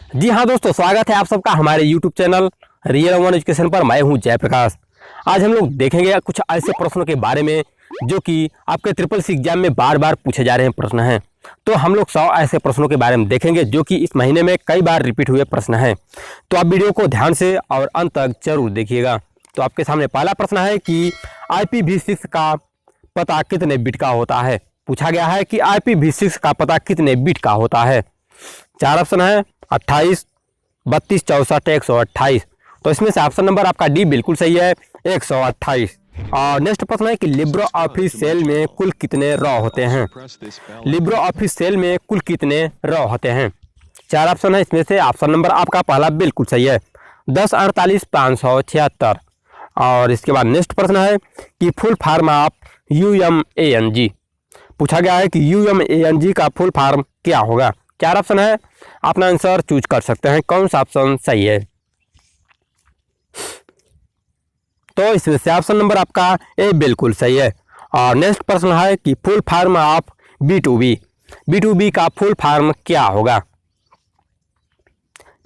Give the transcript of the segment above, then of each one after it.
जी हाँ दोस्तों, स्वागत है आप सबका हमारे YouTube channel real one education पर। मैं हूँ जयप्रकाश। आज हम लोग देखेंगे कुछ ऐसे प्रश्नों के बारे में जो कि आपके ट्रिपल सी एग्जाम में बार बार पूछे जा रहे हैं प्रश्न हैं। तो हम लोग 100 ऐसे प्रश्नों के बारे में देखेंगे जो कि इस महीने में कई बार रिपीट हुए प्रश्न हैं। तो आप वीडियो को ध्यान से और अंत तक जरूर देखिएगा। तो आपके सामने पहला प्रश्न है कि IPv6 का पता कितने बिट का होता है। पूछा गया है कि IPv6 का पता कितने बिट का होता है। 4 ऑप्शन है 28, 32, 64, 128। तो इसमें से ऑप्शन नंबर आपका डी बिल्कुल सही है, 128। और नेक्स्ट प्रश्न है कि लिब्रो ऑफिस सेल में कुल कितने रॉ होते हैं। लिब्रो ऑफिस सेल में कुल कितने रॉ होते हैं। 4 ऑप्शन है, इसमें से ऑप्शन नंबर आपका पहला बिल्कुल सही है, 10, 48, 576। और इसके बाद नेक्स्ट प्रश्न है कि फुल फॉर्म ऑफ UMANG। पूछा गया है कि UMANG का फुल फॉर्म क्या होगा। 4 ऑप्शन है, अपना आंसर चूज कर सकते हैं, कौन सा ऑप्शन सही है। तो इसमें से ऑप्शन नंबर आपका ए बिल्कुल सही है। और नेक्स्ट प्रश्न है कि फुल फॉर्म ऑफ B2B का फुल फॉर्म क्या होगा।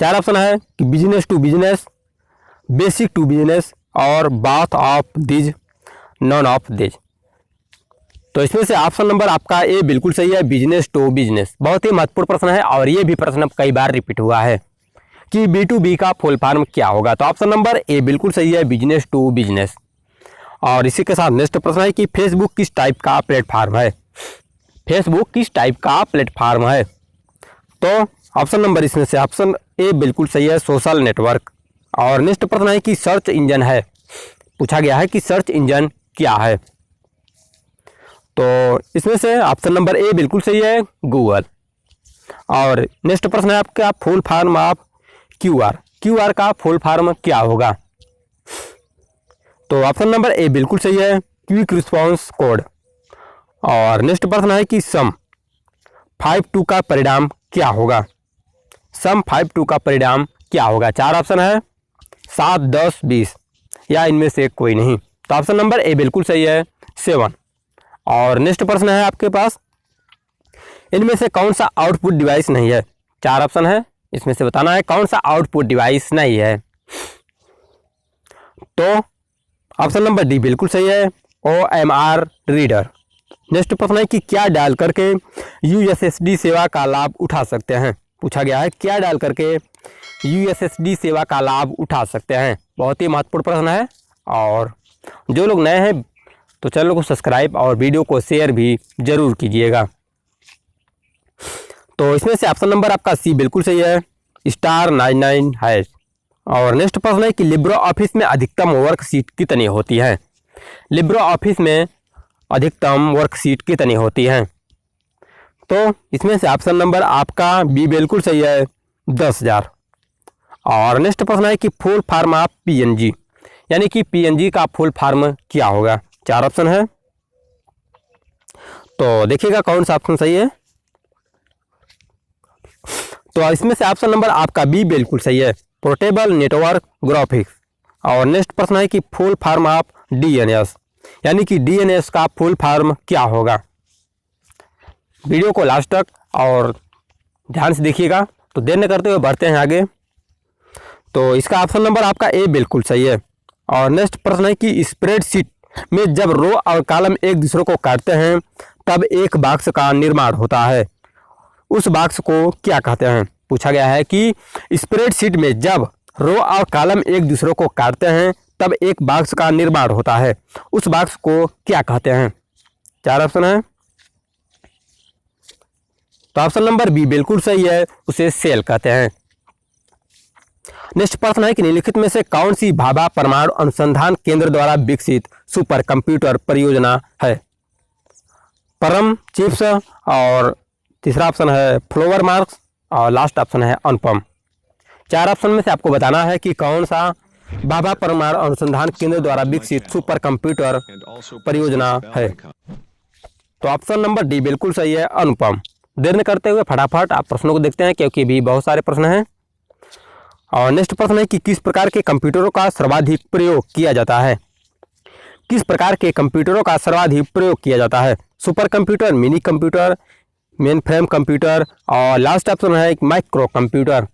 4 ऑप्शन है कि business to business, basic to business और both of these, none of these. तो इसमें से ऑप्शन नंबर आपका ए बिल्कुल सही है, बिजनेस टू बिजनेस। बहुत ही महत्वपूर्ण प्रश्न है और ये भी प्रश्न कई बार रिपीट हुआ है कि B2B का फुल फॉर्म क्या होगा। तो ऑप्शन नंबर ए बिल्कुल सही है, बिजनेस टू बिजनेस। और इसी के साथ नेक्स्ट प्रश्न है कि फेसबुक किस टाइप का प्लेटफॉर्म है। फेसबुक किस टाइप का प्लेटफॉर्म है। तो ऑप्शन नंबर इसमें से ऑप्शन ए बिल्कुल सही है, सोशल नेटवर्क। और नेक्स्ट प्रश्न है कि सर्च इंजन है। पूछा गया है कि सर्च इंजन क्या है। तो इसमें से ऑप्शन नंबर ए बिल्कुल सही है, गूगल। और नेक्स्ट प्रश्न है आपका फुल फॉर्म ऑफ QR का फुल फॉर्म क्या होगा। तो ऑप्शन नंबर ए बिल्कुल सही है, क्विक रिस्पांस कोड। और नेक्स्ट प्रश्न है कि सम 5-2 का परिणाम क्या होगा। सम 5-2 का परिणाम क्या होगा। 4 ऑप्शन है, 7, 10, 20 या इनमें से कोई नहीं। तो ऑप्शन नंबर ए बिल्कुल सही है, 7। और नेक्स्ट प्रश्न है आपके पास, इनमें से कौन सा आउटपुट डिवाइस नहीं है। 4 ऑप्शन है, इसमें से बताना है कौन सा आउटपुट डिवाइस नहीं है। तो ऑप्शन नंबर डी बिल्कुल सही है, OMR रीडर। नेक्स्ट प्रश्न है कि क्या डाल करके USSD सेवा का लाभ उठा सकते हैं। पूछा गया है क्या डाल करके USSD सेवा का लाभ उठा सकते हैं। बहुत ही महत्वपूर्ण प्रश्न है। और जो लोग नए हैं तो चैनल को सब्सक्राइब और वीडियो को शेयर भी जरूर कीजिएगा। तो इसमें से ऑप्शन नंबर आपका सी बिल्कुल सही है, *99 है। और नेक्स्ट प्रश्न है कि लिब्रो ऑफिस में अधिकतम वर्कशीट कितनी होती है। लिब्रो ऑफिस में अधिकतम वर्कशीट कितनी होती है। तो इसमें से ऑप्शन नंबर आपका बी बिल्कुल सही है, 10,000। और नेक्स्ट प्रश्न है कि फुल फॉर्म ऑफ PNG, यानी कि PNG का फुल फॉर्म क्या होगा। 4 ऑप्शन है, तो देखिएगा कौन सा ऑप्शन सही है। तो इसमें से ऑप्शन नंबर आपका बी बिल्कुल सही है, पोर्टेबल नेटवर्क ग्राफिक्स। और नेक्स्ट प्रश्न है कि फुल फॉर्म ऑफ DNS, यानी कि DNS का फुल फॉर्म क्या होगा। वीडियो को लास्ट तक और ध्यान से देखिएगा। तो देर न करते हुए बढ़ते हैं आगे। तो इसका ऑप्शन नंबर आपका ए बिल्कुल सही है। और नेक्स्ट प्रश्न है कि स्प्रेडशीट में जब रो और कॉलम एक दूसरे को काटते हैं तब एक बॉक्स का निर्माण होता है, उस बॉक्स को क्या कहते हैं। पूछा गया है कि स्प्रेडशीट में जब रो और कॉलम एक दूसरे को काटते हैं तब एक बॉक्स का निर्माण होता है, उस बॉक्स को क्या कहते हैं। 4 ऑप्शन है, तो ऑप्शन नंबर बी बिल्कुल सही है, उसे सेल कहते हैं। नेक्स्ट प्रश्न है कि निम्नलिखित में से कौन सी भाभा परमाणु अनुसंधान केंद्र द्वारा विकसित सुपर कंप्यूटर परियोजना है। परम चिप्स, और तीसरा ऑप्शन है फ्लोवर मार्क्स, और लास्ट ऑप्शन है अनुपम। 4 ऑप्शन में से आपको बताना है कि कौन सा भाभा परमाणु अनुसंधान केंद्र द्वारा विकसित सुपर कंप्यूटर परियोजना है। तो ऑप्शन नंबर डी बिल्कुल सही है, अनुपम। देर न करते हुए फटाफट आप प्रश्नों को देखते हैं, क्योंकि भी बहुत सारे प्रश्न हैं। और नेक्स्ट प्रश्न है कि किस प्रकार के कंप्यूटरों का सर्वाधिक प्रयोग किया जाता है। किस प्रकार के कंप्यूटरों का सर्वाधिक प्रयोग किया जाता है। Super computer, mini computer, main frame computer, और लास्ट ऑप्शन है एक माइक्रो कंप्यूटर।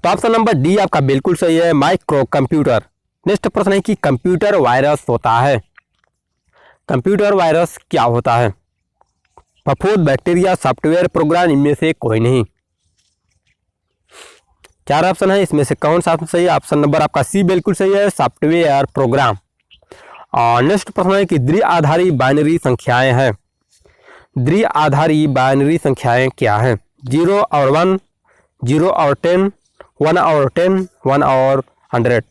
तो ऑप्शन नंबर डी आपका बिल्कुल सही है, माइक्रो कंप्यूटर। नेक्स्ट प्रश्न है कि कंप्यूटर वायरस होता है। कंप्यूटर वायरस क्या होता है? फफूंद, बैक्टीरिया, सॉफ्टवेयर प्रोग्राम, इनमें से कोई नहीं। 4 ऑप्शन है, इसमें से कौन सा ऑप्शन सही है? ऑप्शन नंबर आपका सी बिल्कुल सही है, सॉफ्टवेयर प्रोग्राम। और नेक्स्ट प्रश्न है कि द्विआधारी बाइनरी संख्याएं हैं। द्विआधारी बाइनरी संख्याएं क्या है? 0 और 1, 0 और 10, 1 और 10, 1 और 100।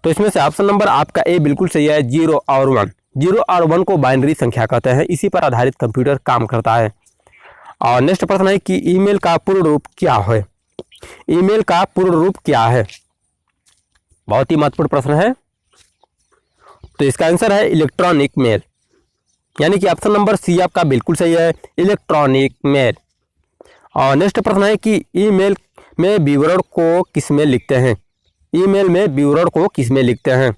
तो इसमें से ऑप्शन नंबर आपका ए बिल्कुल सही है, 0 और 1। 0 और 1 को बाइनरी संख्या कहते हैं, इसी पर आधारित कंप्यूटर काम करता है। और नेक्स्ट प्रश्न है कि ईमेल का पूर्ण रूप क्या है? ईमेल का पूर्ण रूप क्या है? बहुत ही महत्वपूर्ण प्रश्न है। तो इसका आंसर है इलेक्ट्रॉनिक मेल, यानी कि ऑप्शन नंबर सी आपका बिल्कुल सही है, इलेक्ट्रॉनिक मेल। और नेक्स्ट प्रश्न है कि ईमेल में विवरण को किसमें लिखते हैं? ईमेल में विवरण को किसमें लिखते हैं?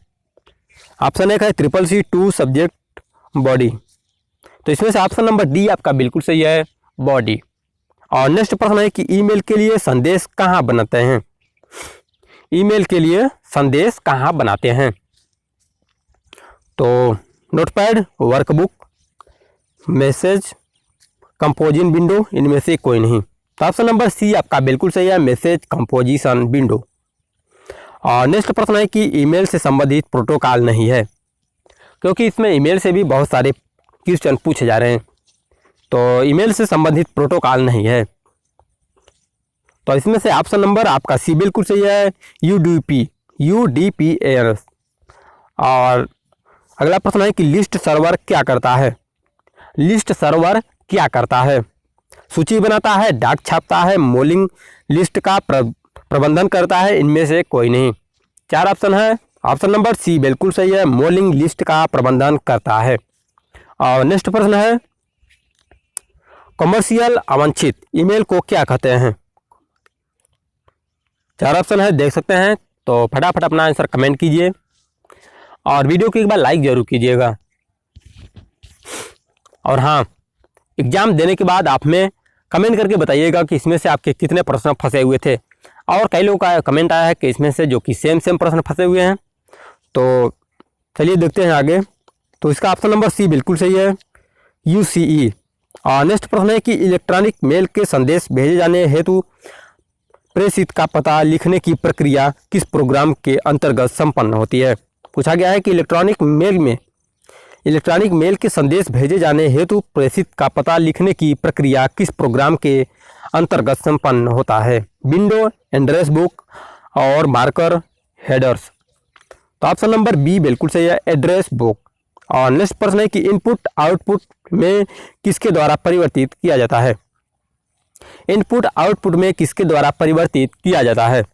ऑप्शन एक है CCC2 सब्जेक्ट बॉडी। तो इसमें से ऑप्शन नंबर डी आपका बिल्कुल सही है, बॉडी। और नेक्स्ट प्रश्न है कि ईमेल के लिए संदेश कहाँ बनाते हैं? ईमेल के लिए संदेश कहाँ बनाते हैं? तो notepad, workbook, message composition window, इनमें से कोई नहीं। तो ऑप्शन नंबर सी आपका बिल्कुल सही है, मैसेज कंपोजिशन विंडो। और नेक्स्ट प्रश्न है कि ईमेल से संबंधित प्रोटोकॉल नहीं है, क्योंकि इसमें ईमेल से भी बहुत सारे क्वेश्चन पूछे जा रहे हैं, तो ईमेल से संबंधित प्रोटोकॉल नहीं है। तो इसमें से ऑप्शन नंबर आपका सी बिल्कुल सही है, UDP। और अगला प्रश्न है कि लिस्ट सर्वर क्या करता है? लिस्ट सर्वर क्या करता है? सूची बनाता है, डाक छापता है, मेलिंग लिस्ट का प्रबंधन करता है, इनमें से कोई नहीं। 4 ऑप्शन है, ऑप्शन नंबर सी बिल्कुल सही है, मेलिंग लिस्ट का प्रबंधन करता है। और नेक्स्ट प्रश्न है कमर्शियल अवांछित ईमेल को क्या कहते हैं? 4 ऑप्शन है, देख सकते हैं। तो फटाफट अपना आंसर कमेंट कीजिए और वीडियो को एक बार लाइक जरूर कीजिएगा। और हाँ, एग्जाम देने के बाद आप में कमेंट करके बताइएगा कि इसमें से आपके कितने प्रश्न फंसे हुए थे। और कई लोगों का कमेंट आया है कि इसमें से जो कि सेम प्रश्न फंसे हुए हैं। तो चलिए देखते हैं आगे। तो इसका ऑप्शन नंबर सी बिल्कुल सही है, UCE। और नेक्स्ट प्रश्न है कि इलेक्ट्रॉनिक मेल के संदेश भेजे जाने हेतु प्रेषित का पता लिखने की प्रक्रिया किस प्रोग्राम के अंतर्गत संपन्न होती है? पूछा गया है कि इलेक्ट्रॉनिक मेल के संदेश भेजे जाने हेतु प्रेषित का पता लिखने की प्रक्रिया किस प्रोग्राम के अंतर्गत संपन्न होता है? विंडो, एड्रेस बुक और मार्कर हेडर्स। तो ऑप्शन नंबर बी बिल्कुल सही है, एड्रेस बुक। और नेक्स्ट प्रश्न है कि इनपुट आउटपुट में किसके द्वारा परिवर्तित किया जाता है? इनपुट आउटपुट में किसके द्वारा परिवर्तित किया जाता है?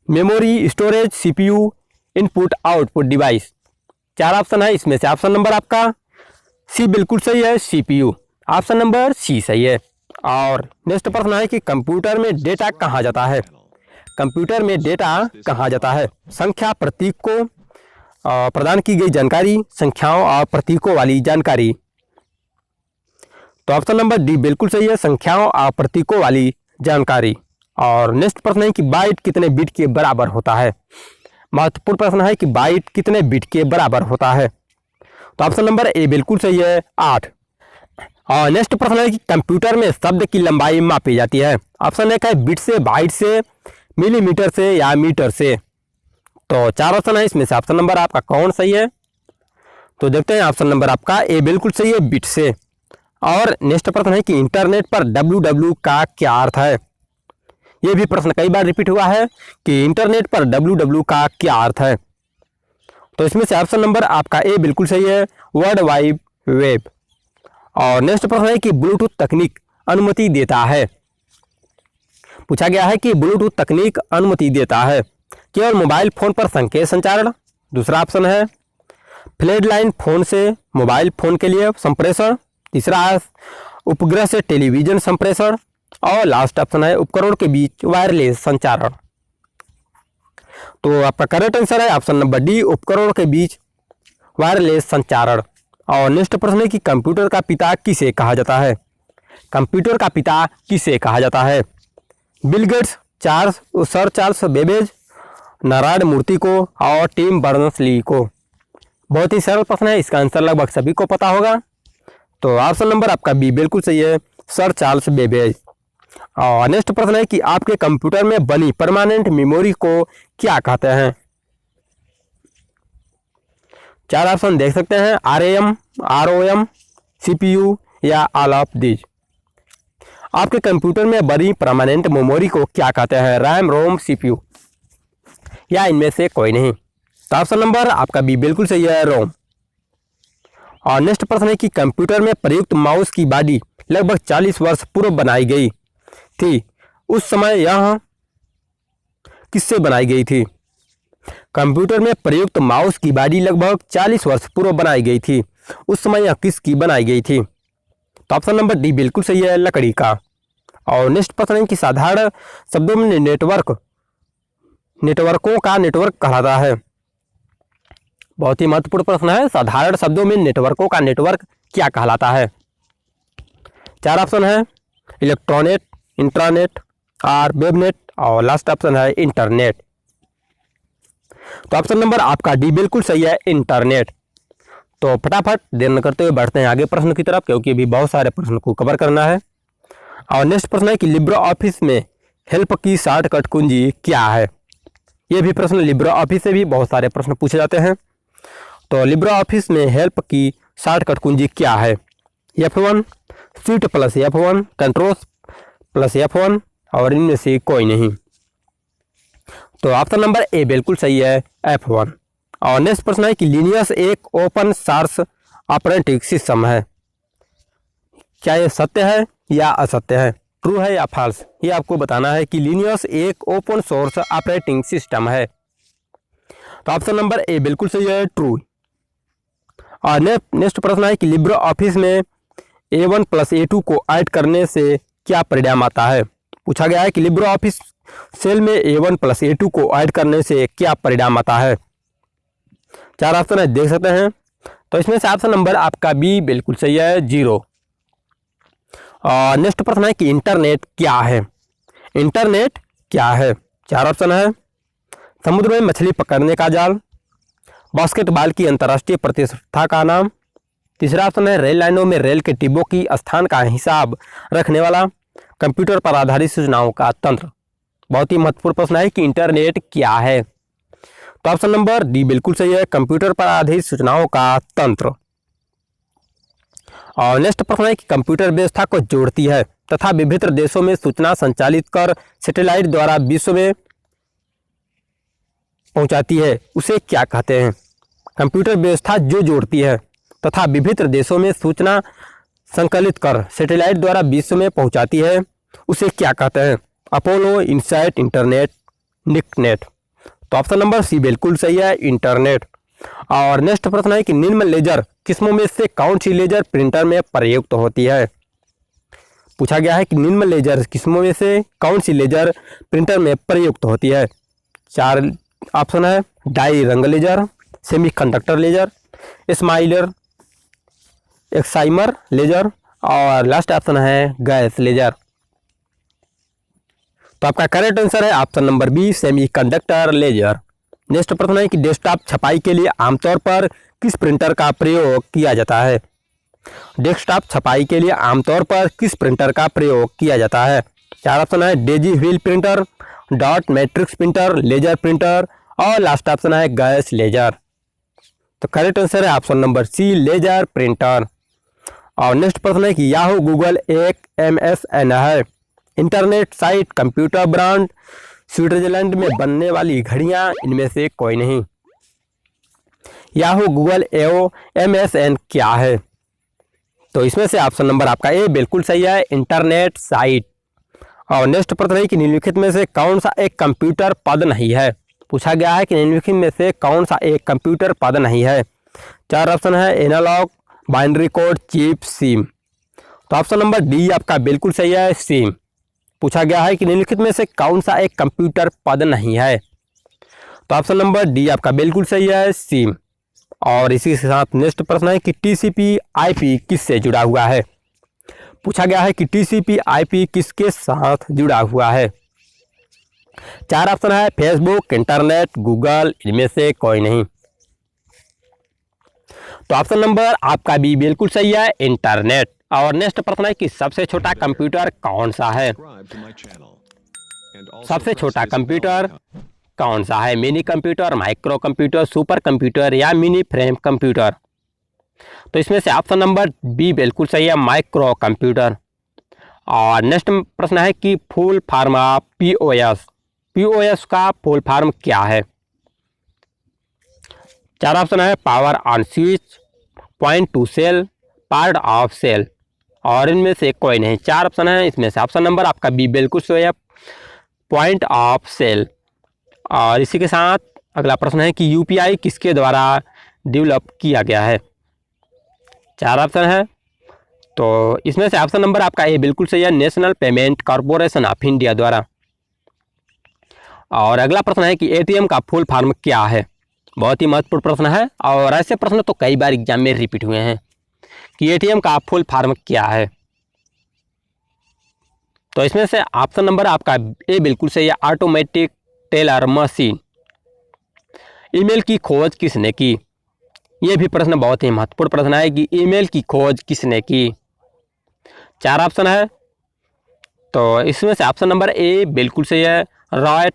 Memory, storage, CPU, input output device. 4 option है, इसमें से ऑप्शन नंबर आपका सी बिल्कुल सही है, CPU। ऑप्शन नंबर सी सही है। और नेक्स्ट प्रश्न है कि कंप्यूटर में डेटा कहाँ जाता है? कंप्यूटर में डेटा कहाँ जाता है? संख्या, प्रतीक को प्रदान की गई जानकारी, संख्याओं और प्रतीकों वाली जानकारी। तो ऑप्शन नंबर डी बिल्कुल सही है, संख्याओं और प्रतीकों वाली जानकारी। और नेक्स्ट प्रश्न है कि बाइट कितने बिट के बराबर होता है? महत्वपूर्ण प्रश्न है कि बाइट कितने बिट के बराबर होता है? तो ऑप्शन नंबर ए बिल्कुल सही है, 8। और नेक्स्ट प्रश्न है कि कंप्यूटर में शब्द की लंबाई मापी जाती है। ऑप्शन एक है बिट से, बाइट से, मिलीमीटर से या मीटर से। तो 4 ऑप्शन है, इसमें से ऑप्शन नंबर आपका कौन सही है? तो देखते हैं, ऑप्शन नंबर आपका ए बिल्कुल सही है, बिट से। और नेक्स्ट प्रश्न है कि इंटरनेट पर www का क्या अर्थ है? ये भी प्रश्न कई बार रिपीट हुआ है कि इंटरनेट पर www का क्या अर्थ है? तो इसमें से ऑप्शन नंबर आपका ए बिल्कुल सही है, वर्ल्ड वाइड वेब। और नेक्स्ट प्रश्न है कि ब्लूटूथ तकनीक अनुमति देता है। पूछा गया है कि ब्लूटूथ तकनीक अनुमति देता है केवल मोबाइल फोन पर संकेत संचारण। दूसरा ऑप्शन है फ्लैट लाइन फोन से मोबाइल फोन के लिए संप्रेषण। तीसरा है उपग्रह से टेलीविजन संप्रेषण। और लास्ट ऑप्शन है उपकरणों के बीच वायरलेस संचारण। तो आपका करेक्ट आंसर है ऑप्शन नंबर डी, उपकरणों के बीच वायरलेस संचारण। और नेक्स्ट प्रश्न है कि कंप्यूटर का पिता किसे कहा जाता है? कंप्यूटर का पिता किसे कहा जाता है? Bill Gates, Sir Charles Babbage, Narayana Murthy को और टिम बर्नर्स-ली को। बहुत ही सरल प्रश्न है, इसका आंसर लगभग सभी को पता होगा। तो ऑप्शन नंबर आपका बी बिल्कुल सही है, सर चार्ल्स बेबेज। और नेक्स्ट प्रश्न है कि आपके कंप्यूटर में बनी परमानेंट मेमोरी को क्या कहते हैं? 4 ऑप्शन देख सकते हैं, RAM, ROM, CPU या ऑल ऑफ दीज। आपके कंप्यूटर में बनी परमानेंट मेमोरी को क्या कहते हैं? रैम, रोम, CPU या इनमें से कोई नहीं। तो ऑप्शन नंबर आपका बी बिल्कुल सही है, रोम। और नेक्स्ट प्रश्न है कि कंप्यूटर में प्रयुक्त माउस की बॉडी लगभग 40 वर्ष पूर्व बनाई गई थी, उस समय यह किससे बनाई गई थी? कंप्यूटर में प्रयुक्त माउस की बॉडी लगभग 40 वर्ष पूर्व बनाई गई थी, उस समय यह किसकी बनाई गई थी? तो ऑप्शन नंबर डी बिल्कुल सही है, लकड़ी का। और नेक्स्ट प्रश्न है कि साधारण शब्दों में नेटवर्कों का नेटवर्क कहलाता है। बहुत ही महत्वपूर्ण प्रश्न है, साधारण शब्दों में नेटवर्कों का नेटवर्क क्या कहलाता है? 4 ऑप्शन है, इलेक्ट्रॉनेट, इंट्रानेट और वेबनेट, और लास्ट ऑप्शन है इंटरनेट। तो ऑप्शन नंबर आपका डी बिल्कुल सही है, इंटरनेट। तो फटाफट देर न करते हुए बढ़ते हैं आगे प्रश्न की तरफ, क्योंकि अभी बहुत सारे प्रश्न को कवर करना है। और नेक्स्ट प्रश्न है कि लिब्रे ऑफिस में हेल्प की शॉर्टकट कुंजी क्या है? ये भी प्रश्न लिब्रे ऑफिस से भी बहुत सारे प्रश्न पूछे जाते हैं। तो लिब्रे ऑफिस में हेल्प की शॉर्टकट कुंजी क्या है? F1, Shift plus F1, control plus F1, और इनमें से कोई नहीं। तो ऑप्शन नंबर ए बिल्कुल सही है, F1। और नेक्स्ट प्रश्न है कि लिनक्स एक ओपन सोर्स ऑपरेटिंग सिस्टम है, क्या ये सत्य है या असत्य है? ट्रू है या फॉल्स? ये आपको बताना है कि लिनक्स एक ओपन सोर्स ऑपरेटिंग सिस्टम है। तो ऑप्शन नंबर ए बिल्कुल सही है, ट्रू। और नेक्स्ट प्रश्न है कि लिब्रे ऑफिस में A1 प्लस A2 को ऐड करने से क्या परिणाम आता है? पूछा गया है कि लिब्रे ऑफिस सेल में A1 प्लस A2 को ऐड करने से क्या परिणाम आता है? 4 ऑप्शन है, देख सकते हैं। तो इसमें से ऑप्शन नंबर आपका बी बिल्कुल सही है, 0। और नेक्स्ट प्रश्न है कि इंटरनेट क्या है? इंटरनेट क्या है? 4 ऑप्शन है, समुद्र में मछली पकड़ने का जाल, बास्केटबॉल की अंतर्राष्ट्रीय प्रतिष्ठा का नाम, तीसरा ऑप्शन है, रेल लाइनों में रेल के डिब्बों की स्थान का हिसाब रखने वाला, कंप्यूटर पर आधारित सूचनाओं का तंत्र। बहुत ही महत्वपूर्ण प्रश्न है कि इंटरनेट क्या है? तो ऑप्शन नंबर डी बिल्कुल सही है, कंप्यूटर पर आधारित सूचनाओं का तंत्र। और नेक्स्ट प्रश्न है कि कंप्यूटर व्यवस्था को जोड़ती है तथा विभिन्न देशों में सूचना संचालित कर सैटेलाइट द्वारा विश्व में पहुंचाती है, उसे क्या कहते हैं? कंप्यूटर व्यवस्था जो जोड़ती है तथा विभिन्न देशों में सूचना संकलित कर सैटेलाइट द्वारा विश्व में पहुंचाती है, उसे क्या कहते हैं? Apollo, Insight, internet, NICNET. तो ऑप्शन नंबर सी बिल्कुल सही है, इंटरनेट। और नेक्स्ट प्रश्न है कि निम्न लेजर किस्मों में से कौन सी लेजर प्रिंटर में प्रयुक्त होती है? पूछा गया है कि निम्न लेजर किस्मों में से कौन सी लेजर प्रिंटर में प्रयुक्त होती है? 4 ऑप्शन है, डाई रंग लेजर, सेमीकंडक्टर लेजर, स्माइलर, एक्साइमर लेजर, और लास्ट ऑप्शन है गैस लेजर। तो आपका करेक्ट आंसर है option number B, semiconductor laser. Next प्रश्न है कि डेस्कटॉप छपाई के लिए आमतौर पर किस प्रिंटर का प्रयोग किया जाता है? डेस्कटॉप छपाई के लिए आमतौर पर किस प्रिंटर का प्रयोग किया जाता है? 4 ऑप्शन है, daisy wheel printer, dot matrix printer, laser printer, और लास्ट ऑप्शन है गैस लेजर। तो करेक्ट आंसर है option number C, laser printer. और नेक्स्ट प्रश्न है कि याहू गूगल एक MSN है, internet site, computer brand, Switzerland में बनने वाली घड़ियां, इनमें से कोई नहीं। याहू गूगल एओ MSN क्या है? तो इसमें से ऑप्शन नंबर आपका ए बिल्कुल सही है, इंटरनेट साइट। और नेक्स्ट प्रश्न है कि निम्नलिखित में से कौन सा एक कंप्यूटर पद नहीं है? पूछा गया है कि निम्नलिखित में से कौन सा एक कंप्यूटर पद नहीं है? 4 ऑप्शन है, analog, binary code, chip, SIM. तो ऑप्शन नंबर डी आपका बिल्कुल सही है, सिम। पूछा गया है कि निम्नलिखित में से कौन सा एक कंप्यूटर पद नहीं है? तो ऑप्शन नंबर डी आपका बिल्कुल सही है, सिम। और इसी के साथ नेक्स्ट प्रश्न है कि TCP/IP किससे जुड़ा हुआ है? पूछा गया है कि TCP/IP किसके साथ जुड़ा हुआ है? चार ऑप्शन है फेसबुक, इंटरनेट, गूगल, इनमें से कोई नहीं। तो ऑप्शन नंबर आपका बी बिल्कुल सही है, इंटरनेट। और नेक्स्ट प्रश्न है कि सबसे छोटा कंप्यूटर कौन सा है? सबसे छोटा कंप्यूटर कौन सा है? Mini computer, micro computer, super computer या मिनी फ्रेम कंप्यूटर? तो इसमें से ऑप्शन नंबर बी बिल्कुल सही है, माइक्रो कंप्यूटर। और नेक्स्ट प्रश्न है कि full form of POS, POS का फुल फॉर्म क्या है? चार ऑप्शन है power on switch, point to sale, part of sale, और इनमें से कोई नहीं। चार ऑप्शन है, इसमें से ऑप्शन नंबर आपका बी बिल्कुल सही है, पॉइंट ऑफ सेल। और इसी के साथ अगला प्रश्न है कि यूपीआई किसके द्वारा डेवलप किया गया है? चार ऑप्शन है, तो इसमें से ऑप्शन नंबर आपका ए बिल्कुल सही है, national payment corporation of India द्वारा। और अगला प्रश्न है कि एटीएम का फुल फॉर्म क्या है? बहुत ही महत्वपूर्ण प्रश्न है और ऐसे प्रश्न तो कई बार एग्जाम में रिपीट हुए हैं कि एटीएम का फुल फॉर्म क्या है। तो इसमें से ऑप्शन नंबर आपका ए बिल्कुल सही है, ऑटोमेटिक टेलर मशीन। ईमेल की खोज किसने की? यह भी प्रश्न बहुत ही महत्वपूर्ण प्रश्न है कि ईमेल की खोज किसने की? चार ऑप्शन है, तो इसमें से ऑप्शन नंबर ए बिल्कुल सही है, रॉय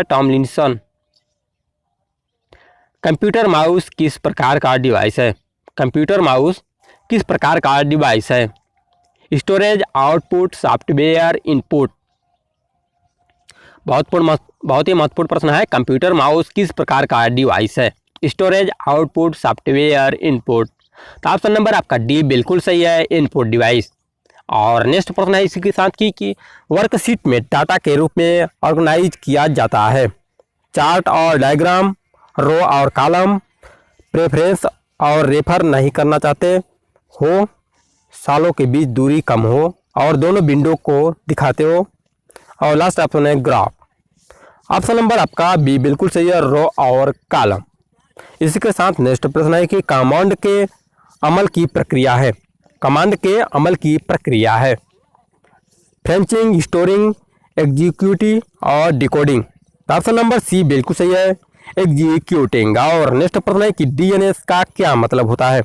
टॉमलिंसन। कंप्यूटर माउस किस प्रकार का डिवाइस है? कंप्यूटर माउस किस प्रकार का डिवाइस है? Storage, output, software, input? बहुत ही महत्वपूर्ण प्रश्न है, कंप्यूटर माउस किस प्रकार का डिवाइस है? Storage, output, software, input? तो ऑप्शन नंबर आपका डी बिल्कुल सही है, इनपुट डिवाइस। और नेक्स्ट प्रश्न है इसी के साथ कि वर्कशीट में डाटा के रूप में ऑर्गेनाइज किया जाता है? चार्ट और डायग्राम, रो और कॉलम, प्रेफरेंस और रेफर नहीं करना चाहते हो, सालों के बीच दूरी कम हो और दोनों विंडो को दिखाते हो, और लास्ट ऑप्शन है ग्राफ। ऑप्शन नंबर आपका बी बिल्कुल सही है, रो और कॉलम। इसी के साथ नेक्स्ट प्रश्न है कि कमांड के अमल की प्रक्रिया है? कमांड के अमल की प्रक्रिया है फेंचिंग, स्टोरिंग, एग्जीक्यूटिंग और डिकोडिंग? ऑप्शन नंबर सी बिल्कुल सही है, एग्जीक्यूटिंग। और नेक्स्ट प्रश्न है कि डीएनएस का क्या मतलब होता है?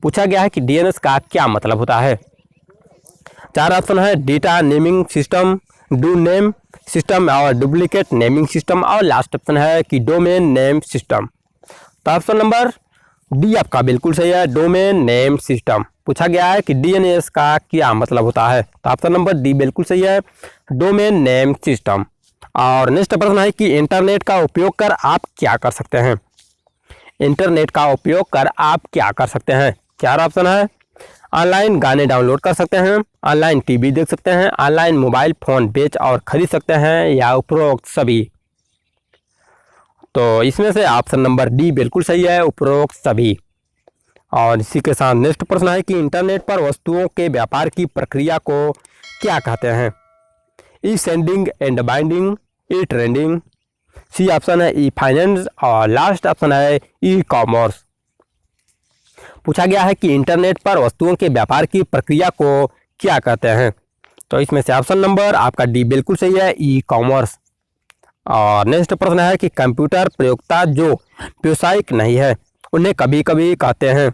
पूछा गया है कि डीएनएस का क्या मतलब होता है? चार ऑप्शन है, data naming system, do name system और डुप्लीकेट नेमिंग सिस्टम, और लास्ट ऑप्शन है कि डोमेन नेम सिस्टम। तो ऑप्शन नंबर डी आपका बिल्कुल सही है, डोमेन नेम सिस्टम। पूछा गया है कि डीएनएस का क्या मतलब होता है? तो ऑप्शन नंबर डी बिल्कुल सही है, डोमेन नेम सिस्टम। और नेक्स्ट प्रश्न है कि इंटरनेट का उपयोग कर आप क्या कर सकते हैं? इंटरनेट का उपयोग कर आप क्या कर सकते हैं? चार ऑप्शन है, ऑनलाइन गाने डाउनलोड कर सकते हैं, ऑनलाइन टीवी देख सकते हैं, ऑनलाइन मोबाइल फ़ोन बेच और खरीद सकते हैं, या उपरोक्त सभी? तो इसमें से ऑप्शन नंबर डी बिल्कुल सही है, उपरोक्त सभी। और इसी के साथ नेक्स्ट प्रश्न है कि इंटरनेट पर वस्तुओं के व्यापार की प्रक्रिया को क्या कहते हैं? ई सेंडिंग एंड बाइंडिंग, ई ट्रेंडिंग? सी ऑप्शन है ई फाइनेंस, और लास्ट ऑप्शन है ई कॉमर्स। पूछा गया है कि इंटरनेट पर वस्तुओं के व्यापार की प्रक्रिया को क्या कहते हैं? तो इसमें से ऑप्शन नंबर आपका डी बिल्कुल सही है, ई कॉमर्स। और नेक्स्ट प्रश्न है कि कंप्यूटर प्रयोक्ता जो व्यावसायिक नहीं है उन्हें कभी कभी कहते हैं?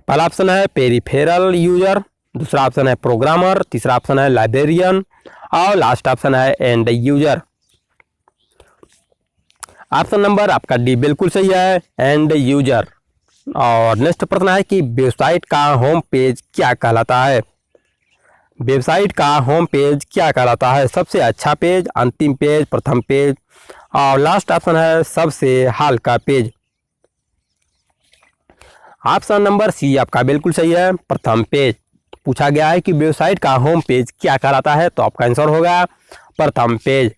पहला ऑप्शन है पेरिफेरल यूजर, दूसरा ऑप्शन है प्रोग्रामर, तीसरा ऑप्शन है लाइब्रेरियन, और लास्ट ऑप्शन है एंड यूजर। ऑप्शन नंबर आपका डी बिल्कुल सही है, एंड यूजर। और नेक्स्ट प्रश्न है कि वेबसाइट का होम पेज क्या कहलाता है? वेबसाइट का होम पेज क्या कहलाता है? सबसे अच्छा पेज, अंतिम पेज, प्रथम पेज, और लास्ट ऑप्शन है सबसे हाल का पेज। ऑप्शन नंबर सी आपका बिल्कुल सही है, प्रथम पेज। पूछा गया है कि वेबसाइट का होम पेज क्या कहलाता है? तो आपका आंसर होगा प्रथम पेज।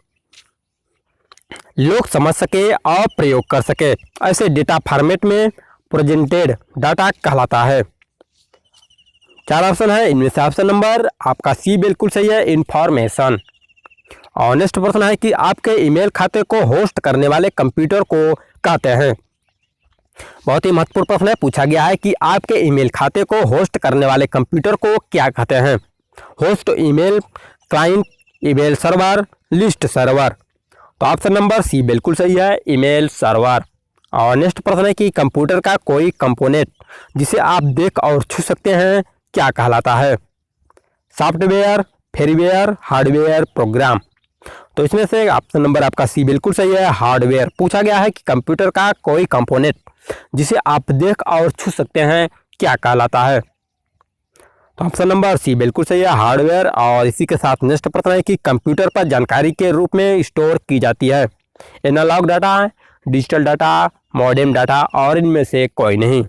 लोग समझ सके और प्रयोग कर सके ऐसे डेटा फॉर्मेट में प्रेजेंटेड डाटा कहलाता है? चार ऑप्शन है, इनमें से ऑप्शन नंबर आपका सी बिल्कुल सही है, इंफॉर्मेशन। और नेक्स्ट प्रश्न है कि आपके ईमेल खाते को होस्ट करने वाले कंप्यूटर को कहते हैं? बहुत ही महत्वपूर्ण प्रश्न है, पूछा गया है कि आपके ईमेल खाते को होस्ट करने वाले कंप्यूटर को क्या कहते हैं? Host email client, email server, list server. तो ऑप्शन नंबर सी बिल्कुल सही है, ईमेल सर्वर। और नेक्स्ट प्रश्न है कि कंप्यूटर का कोई कंपोनेंट जिसे आप देख और छू सकते हैं क्या कहलाता है? Software, firmware, hardware, program. तो इसमें से ऑप्शन नंबर आपका सी बिल्कुल सही है, हार्डवेयर। पूछा गया है कि कंप्यूटर का कोई कंपोनेंट जिसे आप देख और छू सकते हैं क्या कहलाता है? तो ऑप्शन नंबर सी बिल्कुल सही है, हार्डवेयर। और इसी के साथ नेक्स्ट प्रश्न है कि कंप्यूटर पर जानकारी के रूप में स्टोर की जाती है analog data, digital data, modem data, और इनमें से कोई नहीं।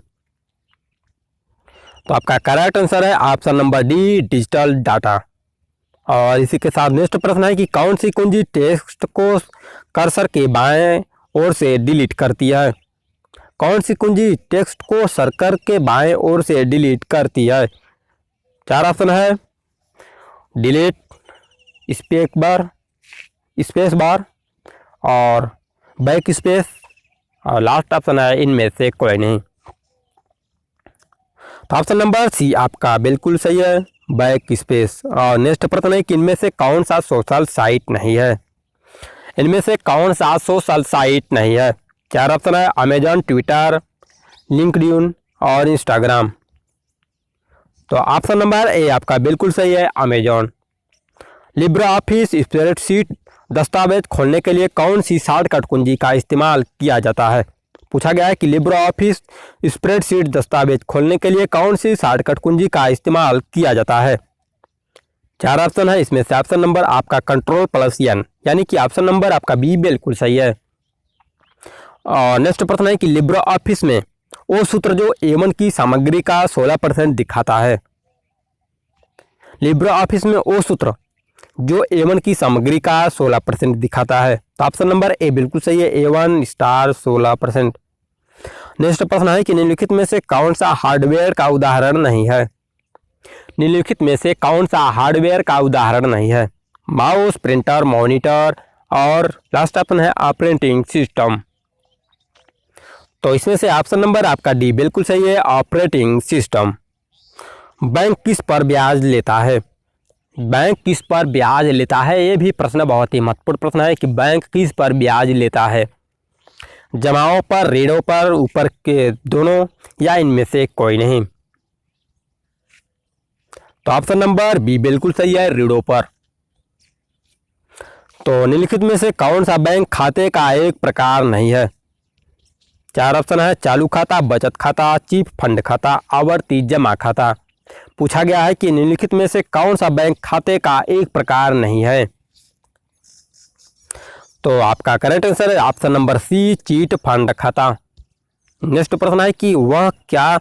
तो आपका करेक्ट आंसर है option number D, digital data. और इसी के साथ नेक्स्ट प्रश्न है कि कौन सी कुंजी टेक्स्ट को कर्सर के बाएं ओर से डिलीट करती है? कौन सी कुंजी टेक्स्ट को सर्कल के बाएं ओर से डिलीट करती है? 4 ऑप्शन है, डिलीट, स्पेस बार और बैक स्पेस, और लास्ट ऑप्शन है इनमें से कोई नहीं। तो ऑप्शन नंबर सी आपका बिल्कुल सही है, बैक स्पेस। और नेक्स्ट प्रश्न है कि इनमें से कौन सा सोशल साइट नहीं है? इनमें से कौन सा सोशल साइट नहीं है? 4 ऑप्शन है, अमेजॉन, ट्विटर, लिंक्डइन और इंस्टाग्राम। तो ऑप्शन नंबर ए आपका बिल्कुल सही है, अमेजॉन। लिब्रे ऑफिस स्प्रेडशीट दस्तावेज खोलने के लिए कौन सी शॉर्टकट कुंजी का इस्तेमाल किया जाता है? पूछा गया है कि लिब्रे ऑफिस स्प्रेडशीट दस्तावेज खोलने के लिए कौन सी शॉर्टकट कुंजी का इस्तेमाल किया जाता है? 4 ऑप्शन है, इसमें से ऑप्शन नंबर आपका Ctrl+N, यानी कि ऑप्शन नंबर आपका बी बिल्कुल सही है। और नेक्स्ट प्रश्न है कि लिब्रे ऑफिस में वो सूत्र जो A1 की सामग्री का 16% दिखाता है। लिब्रे ऑफिस में वो सूत्र जो A1 की सामग्री का 16% दिखाता है। तो ऑप्शन नंबर ए बिल्कुल सही है, A1 स्टार 16%। नेक्स्ट प्रश्न है कि निम्नलिखित में से कौन सा हार्डवेयर का उदाहरण नहीं है? निम्नलिखित में से कौन सा हार्डवेयर का उदाहरण नहीं है? माउस, प्रिंटर, मॉनिटर, और लास्ट ऑप्शन है ऑपरेटिंग सिस्टम। तो इसमें से ऑप्शन नंबर आपका डी बिल्कुल सही है, ऑपरेटिंग सिस्टम। बैंक किस पर ब्याज लेता है? बैंक किस पर ब्याज लेता है, ये भी प्रश्न बहुत ही महत्वपूर्ण प्रश्न है कि बैंक किस पर ब्याज लेता है? जमाओं पर, ऋणों पर, ऊपर के दोनों, या इनमें से कोई नहीं। तो ऑप्शन नंबर बी बिल्कुल सही है, ऋणों पर। तो निम्नलिखित में से कौन सा बैंक खाते का एक प्रकार नहीं है? 4 ऑप्शन है, चालू खाता, बचत खाता, चिट फंड खाता, आवर्ती जमा खाता। पूछा गया है कि निम्नलिखित में से कौन सा बैंक खाते का एक प्रकार नहीं है? तो आपका करेक्ट आंसर है option number C, chit fund खाता। नेक्स्ट प्रश्न है कि वह क्या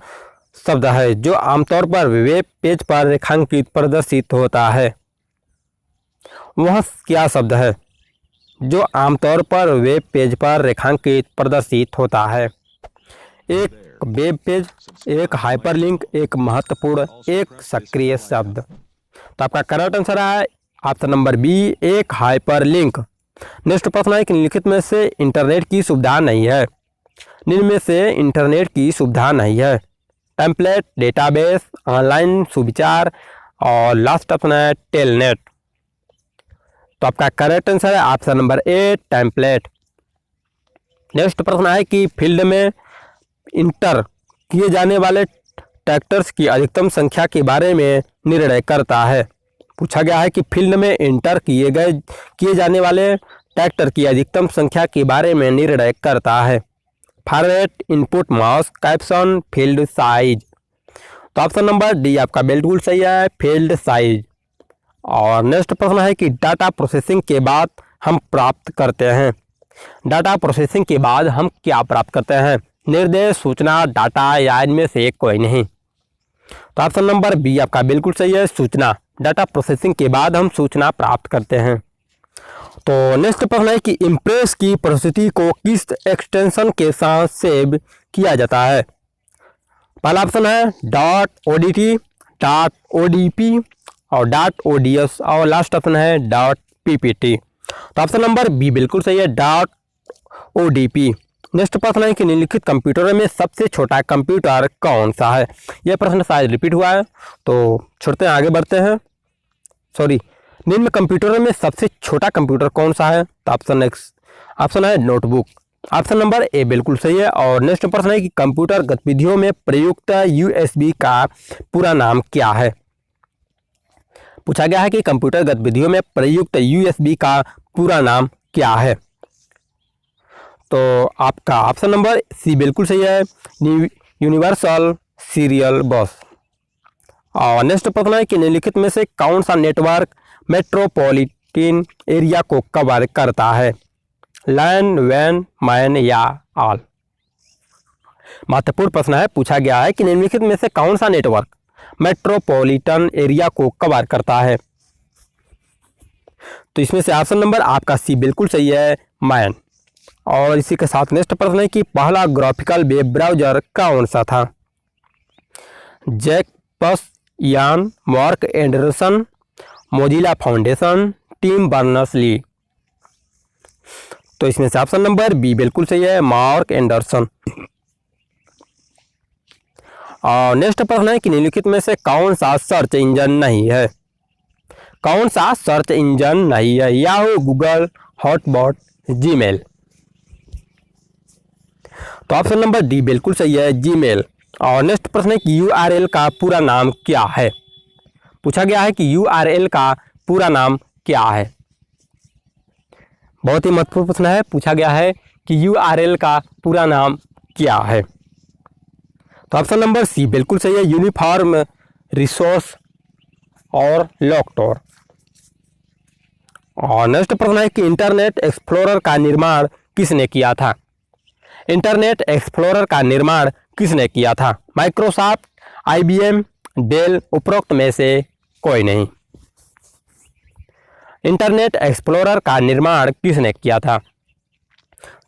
शब्द है जो आमतौर पर वेब पेज पर रेखांकित प्रदर्शित होता है? वह क्या शब्द है जो आमतौर पर वेब पेज पर रेखांकित प्रदर्शित होता है? एक वेब पेज, एक हाइपरलिंक, एक महत्वपूर्ण, एक सक्रिय शब्द। तो आपका करेक्ट आंसर है ऑप्शन नंबर बी, एक हाइपरलिंक। नेक्स्ट प्रश्न है कि निम्नलिखित में से इंटरनेट की सुविधा नहीं है। निम्न में से इंटरनेट की सुविधा नहीं है? टेम्पलेट, डेटाबेस, ऑनलाइन सुविचार, और लास्ट ऑप्शन है टेलनेट। तो आपका करेक्ट आंसर है option number A, template. Next प्रश्न है कि फील्ड में इंटर किए जाने वाले ट्रैक्टर्स की अधिकतम संख्या के बारे में निर्णय करता है। पूछा गया है कि फील्ड में इंटर किए जाने वाले ट्रैक्टर की अधिकतम संख्या के बारे में निर्णय करता है। Format, input, mouse, caption, field size. तो ऑप्शन नंबर डी आपका बिल्कुल सही है, फील्ड साइज। और नेक्स्ट प्रश्न है कि डाटा प्रोसेसिंग के बाद हम प्राप्त करते हैं। डाटा प्रोसेसिंग के बाद हम क्या प्राप्त करते हैं? निर्देश, सूचना, डाटा, या इनमें से कोई नहीं। तो ऑप्शन नंबर बी आपका बिल्कुल सही है, सूचना। डाटा प्रोसेसिंग के बाद हम सूचना प्राप्त करते हैं। तो नेक्स्ट प्रश्न है कि इम्प्रेस की प्रस्तुति को किस एक्सटेंशन के साथ सेव किया जाता है? पहला ऑप्शन है .odt, .odp और .ods, और लास्ट ऑप्शन है .ppt। तो ऑप्शन नंबर बी बिल्कुल सही है, .odp। नेक्स्ट प्रश्न है कि निम्नलिखित कंप्यूटरों में सबसे छोटा कंप्यूटर कौन सा है? यह प्रश्न शायद रिपीट हुआ है, तो छोड़ते हैं, आगे बढ़ते हैं। निम्न कंप्यूटरों में सबसे छोटा कंप्यूटर कौन सा है? तो ऑप्शन है नोटबुक। ऑप्शन नंबर ए बिल्कुल सही है। और नेक्स्ट प्रश्न है कि कंप्यूटर गतिविधियों में प्रयुक्त यूएसबी का पूरा नाम क्या है? पूछा गया है कि कंप्यूटर गतिविधियों में प्रयुक्त यूएसबी का पूरा नाम क्या है? तो आपका ऑप्शन नंबर सी बिल्कुल सही है, यूनिवर्सल सीरियल बस। और नेक्स्ट प्रश्न है कि निम्नलिखित में से कौन सा नेटवर्क मेट्रोपॉलिटन एरिया को कवर करता है? लैन, वैन, मैन या ऑल? महत्वपूर्ण प्रश्न है। पूछा गया है कि निम्नलिखित में से कौन सा नेटवर्क मेट्रोपॉलिटन एरिया को कवर करता है? तो इसमें से ऑप्शन नंबर आपका सी बिल्कुल सही है, मैन। और इसी के साथ नेक्स्ट प्रश्न है कि पहला ग्राफिकल वेब ब्राउजर कौन सा था? जैकबस, यान, Mark Andreessen, Mozilla Foundation, Tim Berners Lee? तो इसमें से ऑप्शन नंबर बी बिल्कुल सही है, मार्क एंडरसन। और नेक्स्ट प्रश्न है कि निम्नलिखित में से कौन सा सर्च इंजन नहीं है? कौन सा सर्च इंजन नहीं है? Yahoo, Google, HotBot, Gmail? तो ऑप्शन नंबर डी बिल्कुल सही है, जीमेल। और नेक्स्ट प्रश्न है कि यूआरएल का पूरा नाम क्या है? पूछा गया है कि यूआरएल का पूरा नाम क्या है? बहुत ही महत्वपूर्ण प्रश्न है। पूछा गया है कि यूआरएल का पूरा नाम क्या है? तो ऑप्शन नंबर सी बिल्कुल सही है, यूनिफॉर्म रिसोर्स और लोकटोर। और नेक्स्ट प्रश्न है कि इंटरनेट एक्सप्लोरर का निर्माण किसने किया था? इंटरनेट एक्सप्लोरर का निर्माण किसने किया था? माइक्रोसॉफ्ट, आईबीएम, डेल, उपरोक्त में से कोई नहीं। इंटरनेट एक्सप्लोरर का निर्माण किसने किया था?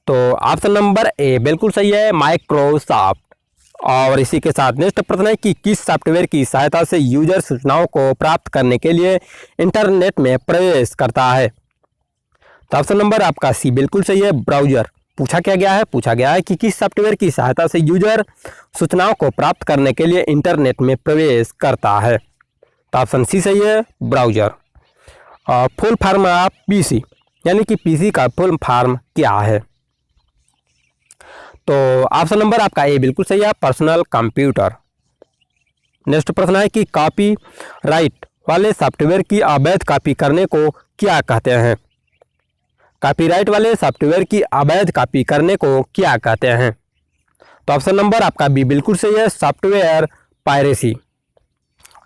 तो ऑप्शन नंबर ए बिल्कुल सही है, माइक्रोसॉफ्ट। और इसी के साथ नेक्स्ट प्रश्न है कि किस सॉफ्टवेयर की सहायता से यूजर सूचनाओं को प्राप्त करने के लिए इंटरनेट में प्रवेश करता है? तो ऑप्शन नंबर आपका सी बिल्कुल सही है, ब्राउजर। पूछा क्या गया है? पूछा गया है कि किस सॉफ्टवेयर की सहायता से यूजर सूचनाओं को प्राप्त करने के लिए इंटरनेट में प्रवेश करता है? तो ऑप्शन सी सही है, browser. Full form of PC, यानी कि पीसी का फुल फॉर्म क्या है? तो ऑप्शन नंबर आपका ए बिल्कुल सही है, पर्सनल कंप्यूटर। नेक्स्ट प्रश्न है कि कॉपी राइट वाले सॉफ्टवेयर की अवैध कॉपी करने को क्या कहते हैं? कॉपीराइट वाले सॉफ्टवेयर की अवैध कॉपी करने को क्या कहते हैं? तो ऑप्शन नंबर आपका बी बिल्कुल सही है, सॉफ्टवेयर पायरेसी।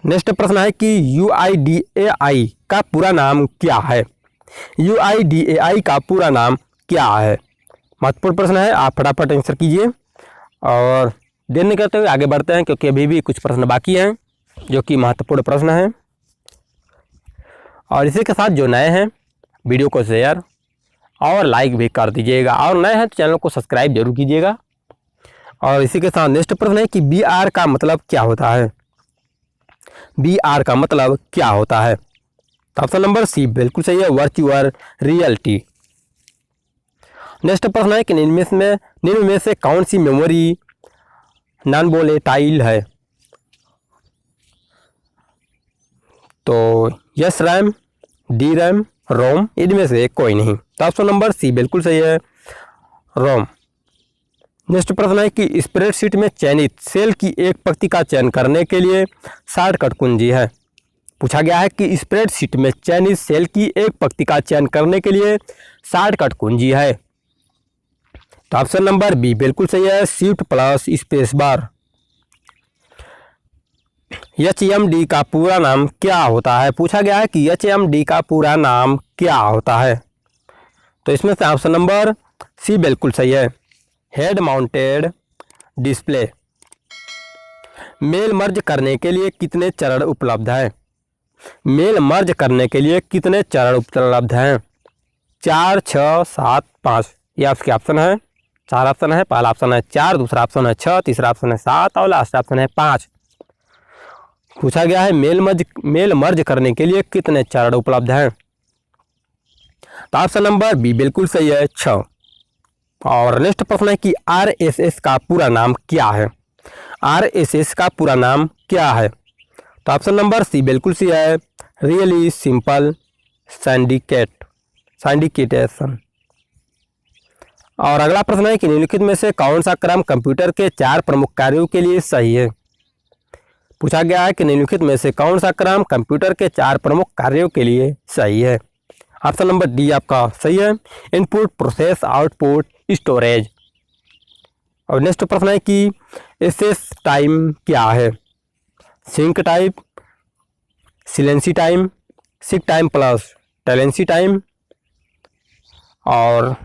नेक्स्ट प्रश्न है कि यूआईडीएआई का पूरा नाम क्या है? यूआईडीएआई का पूरा नाम क्या है? महत्वपूर्ण प्रश्न है, आप फटाफट आंसर कीजिए और देर नहीं करते हुए आगे बढ़ते हैं, क्योंकि अभी भी कुछ प्रश्न बाकी हैं जो कि महत्वपूर्ण प्रश्न हैं। और इसी के साथ जो नए हैं वीडियो को शेयर और लाइक भी कर दीजिएगा, और नए हैं तो चैनल को सब्सक्राइब जरूर कीजिएगा। और इसी के साथ नेक्स्ट प्रश्न है कि बीआर का मतलब क्या होता है? बीआर का मतलब क्या होता है? तो ऑप्शन नंबर सी बिल्कुल सही है, वर्चुअल रियलिटी। नेक्स्ट प्रश्न है कि निम्न में से कौन सी मेमोरी नॉन वोलेटाइल है? तो यस रैम, डी रैम, रोम, इनमें से कोई नहीं। तो ऑप्शन नंबर सी बिल्कुल सही है, रोम। नेक्स्ट प्रश्न है कि स्प्रेडशीट में चयनित सेल की एक पंक्ति का चयन करने के लिए शॉर्टकट कुंजी है? पूछा गया है कि स्प्रेडशीट में चयनित सेल की एक पंक्ति का चयन करने के लिए शॉर्टकट कुंजी है? तो ऑप्शन नंबर बी बिल्कुल सही है, shift plus space bar. HMD का पूरा नाम क्या होता है? पूछा गया है कि एचएमडी का पूरा नाम क्या होता है? तो इसमें से ऑप्शन नंबर सी बिल्कुल सही है, head mounted display. Mail merge करने के लिए कितने चरण उपलब्ध हैं? मेल मर्ज करने के लिए कितने चरण उपलब्ध हैं? 4, 6, 7, 5। ये आपके ऑप्शन है, 4 ऑप्शन है। पहला ऑप्शन है 4, दूसरा ऑप्शन है 6, तीसरा ऑप्शन है 7 और लास्ट ऑप्शन है 5। पूछा गया है मेल मर्ज करने के लिए कितने चरण उपलब्ध हैं? तो ऑप्शन नंबर बी बिल्कुल सही है, 6। और नेक्स्ट प्रश्न है कि आरएसएस का पूरा नाम क्या है? आरएसएस का पूरा नाम क्या है? तो ऑप्शन नंबर सी बिल्कुल सही है, रियली सिंपल सिंडिकेटेशन। और अगला प्रश्न है कि निम्नलिखित में से कौन सा क्रम कंप्यूटर के 4 प्रमुख कार्यों के लिए सही है। पूछा गया है कि निम्नलिखित में से कौन सा क्रम कंप्यूटर के 4 प्रमुख कार्यों के लिए सही है। ऑप्शन नंबर डी आपका सही है, इनपुट, प्रोसेस, आउटपुट, स्टोरेज। और नेक्स्ट प्रश्न है कि एसएस टाइम क्या है। Seek time, latency time, seek time plus latency time. और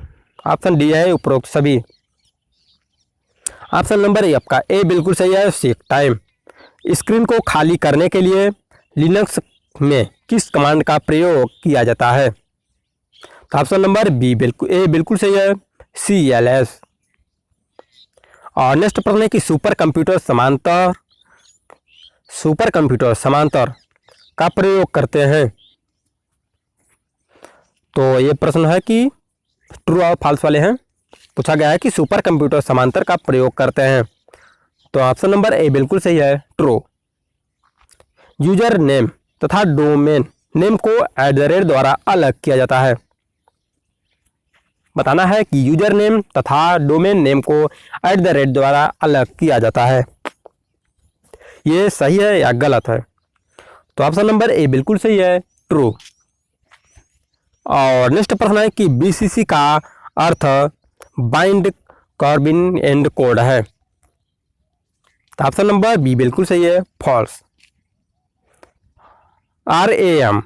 ऑप्शन डी है उपरोक्त सभी। ऑप्शन नंबर ए आपका ए बिल्कुल सही है, सिक टाइम। स्क्रीन को खाली करने के लिए लिनक्स में किस कमांड का प्रयोग किया जाता है। तो ऑप्शन नंबर बी बिल्कुल सही है, CLS। और नेक्स्ट प्रश्न है कि सुपर कंप्यूटर समांतर का प्रयोग करते हैं। तो ये प्रश्न है कि ट्रू और फॉल्स वाले हैं। पूछा गया है कि सुपर कंप्यूटर समांतर का प्रयोग करते हैं। तो ऑप्शन नंबर ए बिल्कुल सही है, ट्रू। यूजर नेम तथा डोमेन नेम को @ द्वारा अलग किया जाता है। बताना है कि यूजर नेम तथा डोमेन नेम को @ द्वारा अलग किया जाता है। ये सही है या गलत है। तो ऑप्शन नंबर ए बिल्कुल सही है, ट्रू। और नेक्स्ट प्रश्न है कि BCC का अर्थ बाइंड कार्बिन एंड कोड है। तो ऑप्शन नंबर बी बिल्कुल सही है, फॉल्स। RAM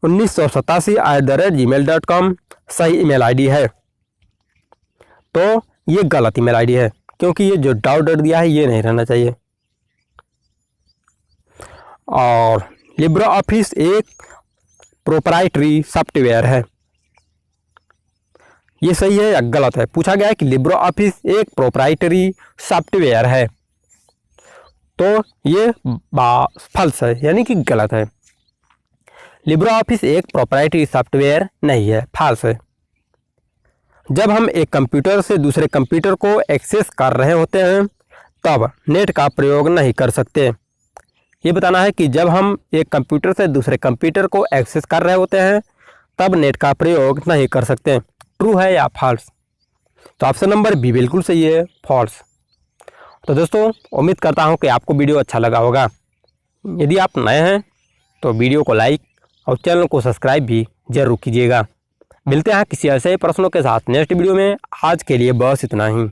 1987 सही ईमेल आईडी है। तो ये गलत ईमेल आईडी है, क्योंकि ये जो डॉट दिया है ये नहीं रहना चाहिए। और लिब्रे ऑफिस एक प्रोप्राइटरी सॉफ्टवेयर है। ये सही है या गलत है। पूछा गया है कि लिब्रे ऑफिस एक प्रोप्राइटरी सॉफ्टवेयर है। तो ये फॉल्स है, यानी कि गलत है। लिब्रे ऑफिस एक प्रोप्राइटरी सॉफ्टवेयर नहीं है, फॉल्स है। जब हम एक कंप्यूटर से दूसरे कंप्यूटर को एक्सेस कर रहे होते हैं तब नेट का प्रयोग नहीं कर सकते। ये बताना है कि जब हम एक कंप्यूटर से दूसरे कंप्यूटर को एक्सेस कर रहे होते हैं तब नेट का प्रयोग नहीं कर सकते। ट्रू है या फॉल्स। तो ऑप्शन नंबर बी बिल्कुल सही है, फॉल्स। तो दोस्तों उम्मीद करता हूँ कि आपको वीडियो अच्छा लगा होगा। यदि आप नए हैं तो वीडियो को लाइक और चैनल को सब्सक्राइब भी जरूर कीजिएगा। मिलते हैं किसी ऐसे ही प्रश्नों के साथ नेक्स्ट वीडियो में। आज के लिए बस इतना ही।